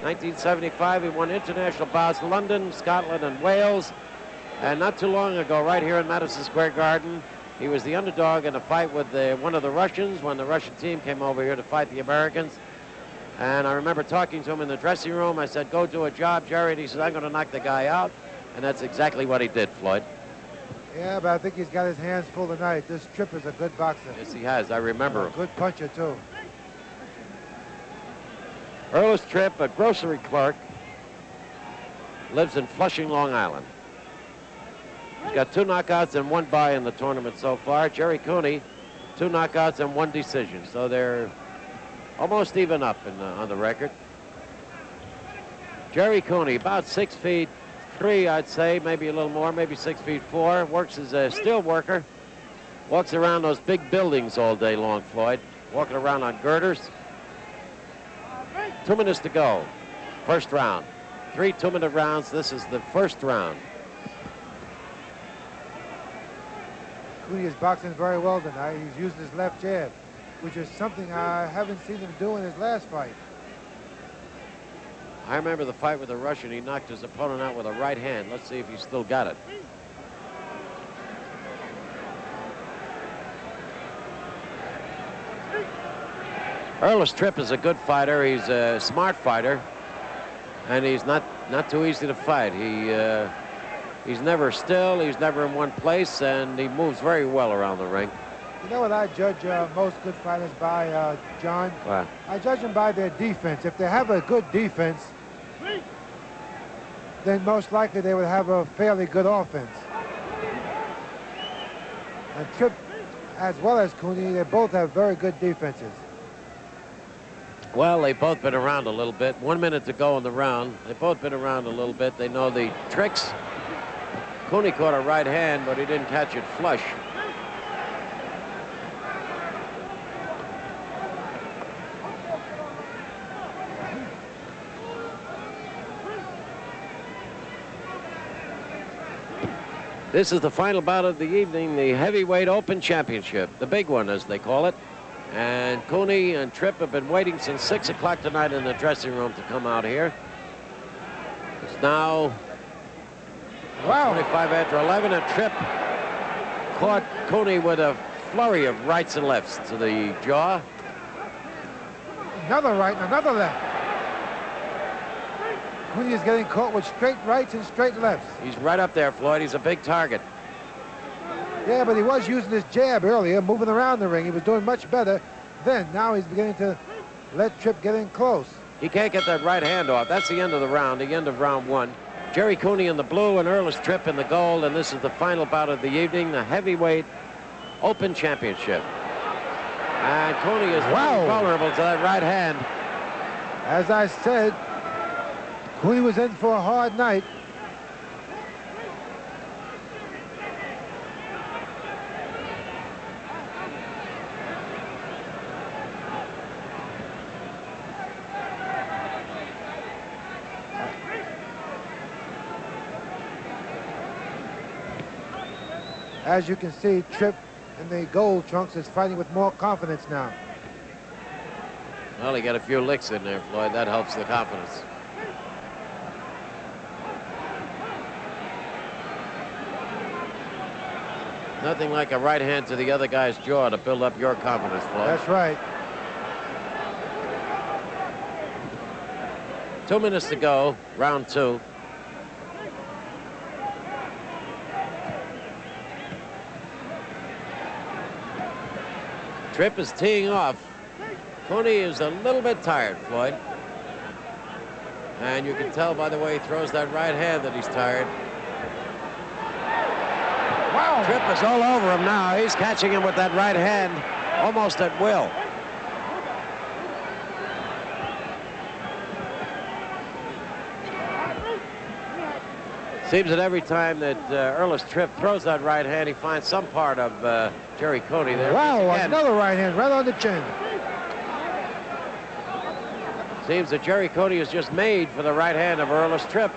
1975, he won international bouts in London, Scotland, and Wales. And not too long ago, right here in Madison Square Garden, he was the underdog in a fight with one of the Russians when the Russian team came over here to fight the Americans. And I remember talking to him in the dressing room. I said, go do a job, Jerry. And he said, I'm going to knock the guy out. And that's exactly what he did, Floyd. Yeah, but I think he's got his hands full tonight. This Tripp is a good boxer. Yes, he has. I remember him. Good puncher, too. Earlous Tripp, a grocery clerk, lives in Flushing, Long Island. He's got 2 knockouts and 1 bye in the tournament so far. Gerry Cooney, 2 knockouts and 1 decision. So they're almost even up on the record. Gerry Cooney, about 6'3", I'd say, maybe a little more, maybe 6'4". Works as a steel worker. Walks around those big buildings all day long, Floyd. Walking around on girders. 2 minutes to go. First round. 3 2-minute rounds. This is the first round. Cooney is boxing very well tonight. He's using his left jab, which is something I haven't seen him do in his last fight. I remember the fight with the Russian. He knocked his opponent out with a right hand. Let's see if he's still got it. Earlous Tripp is a good fighter. He's a smart fighter, and he's not too easy to fight. He's never still. He's never in one place, and he moves very well around the ring. You know what I judge most good fighters by, John? Wow. I judge them by their defense. If they have a good defense, then most likely they would have a fairly good offense. And Tripp, as well as Cooney, they both have very good defenses. Well, they've both been around a little bit. 1 minute to go in the round. They've both been around a little bit. They know the tricks. Cooney caught a right hand, but he didn't catch it flush. This is the final bout of the evening, the heavyweight open championship, the big one as they call it. And Cooney and Tripp have been waiting since 6 o'clock tonight in the dressing room to come out here. It's now 25 after 11, and Tripp caught Cooney with a flurry of rights and lefts to the jaw. Another right and another left. Cooney is getting caught with straight rights and straight lefts. He's right up there, Floyd. He's a big target. Yeah, but he was using his jab earlier, moving around the ring. He was doing much better then. Now he's beginning to let Tripp get in close. He can't get that right hand off. That's the end of the round, the end of round 1. Gerry Cooney in the blue and Earlous Tripp in the gold, and this is the final bout of the evening, the heavyweight open championship. And Cooney is very vulnerable to that right hand. As I said, Cooney was in for a hard night. As you can see, Tripp in the gold trunks is fighting with more confidence now. Well, he got a few licks in there, Floyd. That helps the confidence. Nothing like a right hand to the other guy's jaw to build up your confidence, Floyd. That's right. 2 minutes to go, round 2. Tripp is teeing off. Cooney is a little bit tired, Floyd. And you can tell by the way he throws that right hand that he's tired. Wow. Tripp is all over him now. He's catching him with that right hand almost at will. Seems that every time that Earlous Tripp throws that right hand, he finds some part of Gerry Cooney there. Wow, another right hand right on the chin. Seems that Gerry Cooney is just made for the right hand of Earlous Tripp.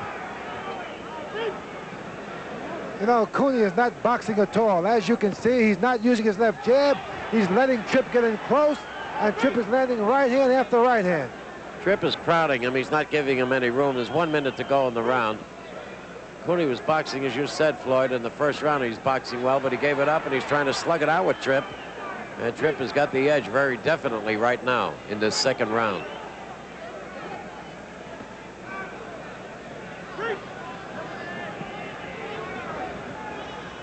You know, Cooney is not boxing at all. As you can see, he's not using his left jab. He's letting Tripp get in close, and Tripp is landing right hand after right hand. Tripp is crowding him. He's not giving him any room. There's 1 minute to go in the round. Cooney was boxing, as you said, Floyd, in the first round. He's boxing well, but he gave it up, and he's trying to slug it out with Tripp. And Tripp has got the edge very definitely right now in this second round.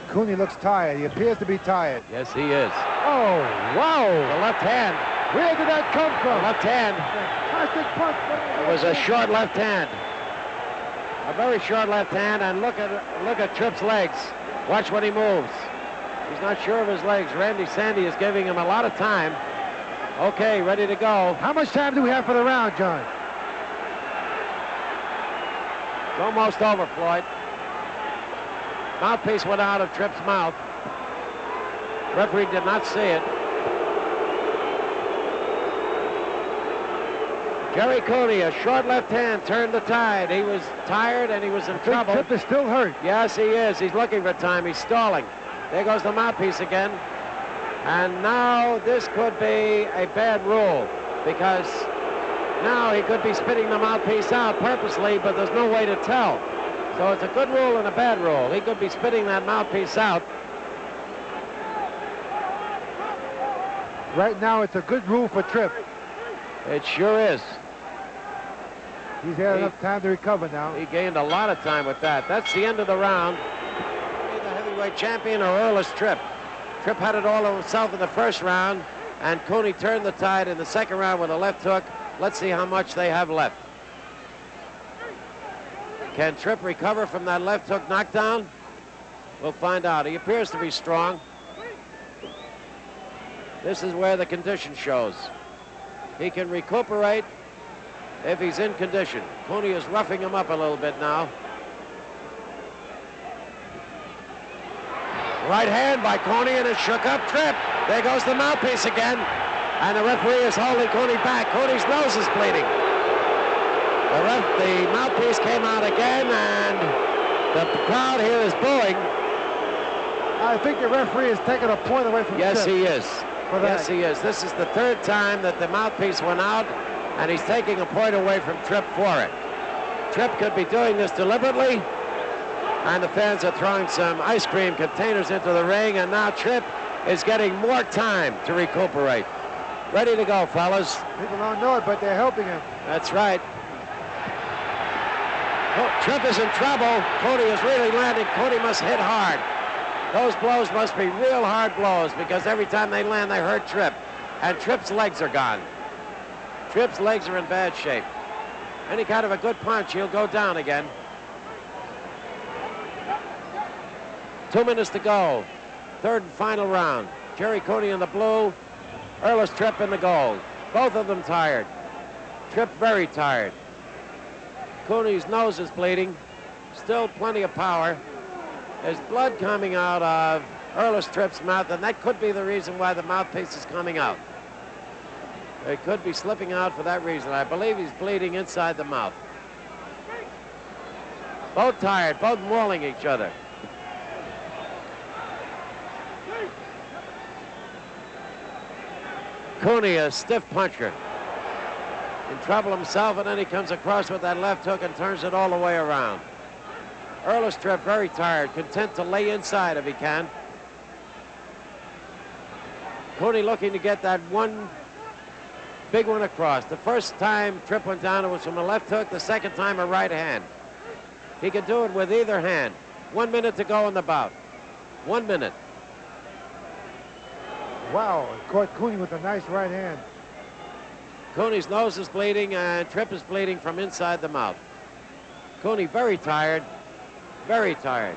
Cooney looks tired. He appears to be tired. Yes, he is. Oh, wow. The left hand. Where did that come from? The left hand. Fantastic punch. It was a short left hand. A very short left hand, and look at Tripp's legs. Watch when he moves. He's not sure of his legs. Randy Sandy is giving him a lot of time. Okay, ready to go. How much time do we have for the round, John? It's almost over, Floyd. Mouthpiece went out of Tripp's mouth. Referee did not see it. Gerry Cooney, a short left hand, turned the tide. He was tired and he was in trouble. Tripp is still hurt. Yes, he is. He's looking for time. He's stalling. There goes the mouthpiece again. And now this could be a bad rule, because now he could be spitting the mouthpiece out purposely, but there's no way to tell. So it's a good rule and a bad rule. He could be spitting that mouthpiece out. Right now, it's a good rule for Tripp. It sure is. He's had enough time to recover now. He gained a lot of time with that. That's the end of the round. The heavyweight champion, or Earlous Tripp. Tripp had it all himself in the first round, and Cooney turned the tide in the second round with a left hook. Let's see how much they have left. Can Tripp recover from that left hook knockdown? We'll find out. He appears to be strong. This is where the condition shows. He can recuperate if he's in condition. Cooney is roughing him up a little bit now. Right hand by Cooney, and it shook up Tripp. There goes the mouthpiece again. And the referee is holding Cooney back. Cooney's nose is bleeding. The mouthpiece came out again, and the crowd here is booing. I think the referee is taking a point away from Yes, Tripp. he is. Yes, he is. This is the third time that the mouthpiece went out, and he's taking a point away from Tripp for it. Tripp could be doing this deliberately, and the fans are throwing some ice cream containers into the ring, and now Tripp is getting more time to recuperate. Ready to go, fellas. People don't know it, but they're helping him. That's right. Tripp is in trouble. Cooney is really landing. Cooney must hit hard. Those blows must be real hard blows, because every time they land, they hurt Tripp. And Tripp's legs are gone. Tripp's legs are in bad shape. Any kind of a good punch, he'll go down again. 2 minutes to go. Third and final round. Gerry Cooney in the blue, Earlous Tripp in the gold. Both of them tired. Tripp very tired. Cooney's nose is bleeding. Still plenty of power. There's blood coming out of Earlous Tripp's mouth, and that could be the reason why the mouthpiece is coming out. It could be slipping out for that reason. I believe he's bleeding inside the mouth. Both tired, both mauling each other. Cooney, a stiff puncher. In trouble himself, and then he comes across with that left hook and turns it all the way around. Earlous Tripp very tired, content to lay inside if he can. Cooney looking to get that one big one across. The first time Tripp went down, it was from a left hook. The second time, a right hand. He can do it with either hand. 1 minute to go in the bout. 1 minute. Wow, caught Cooney with a nice right hand. Cooney's nose is bleeding, and Tripp is bleeding from inside the mouth. Cooney very tired, very tired.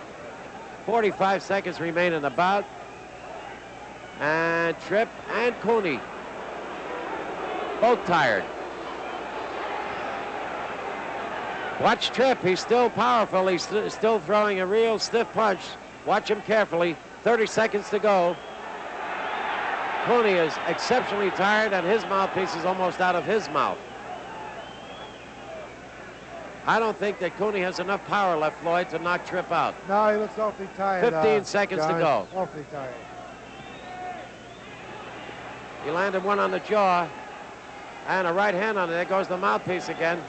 45 seconds remain in the bout. And Tripp and Cooney, both tired. Watch Tripp, he's still powerful. He's still throwing a real stiff punch. Watch him carefully. 30 seconds to go. Cooney is exceptionally tired, and his mouthpiece is almost out of his mouth. I don't think that Cooney has enough power left, Floyd, to knock Tripp out. No, he looks awfully tired. 15 seconds to go. Awfully tired. He landed one on the jaw. And a right hand on it. There goes the mouthpiece again.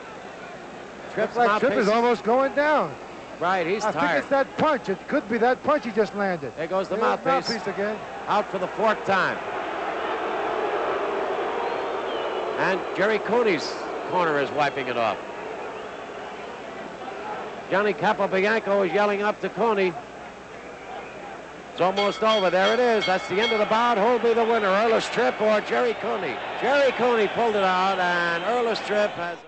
Tripp's Looks like Tripp is almost going down. Right, he's tired. I think it's that punch. It could be that punch he just landed. There goes the There's mouthpiece again. Out for the fourth time. And Gerry Cooney's corner is wiping it off. Johnny Capobianco is yelling up to Cooney. It's almost over. There it is. That's the end of the bout. Who'll be the winner, Earlous Tripp or Gerry Cooney? Gerry Cooney pulled it out, and Earlous Tripp has...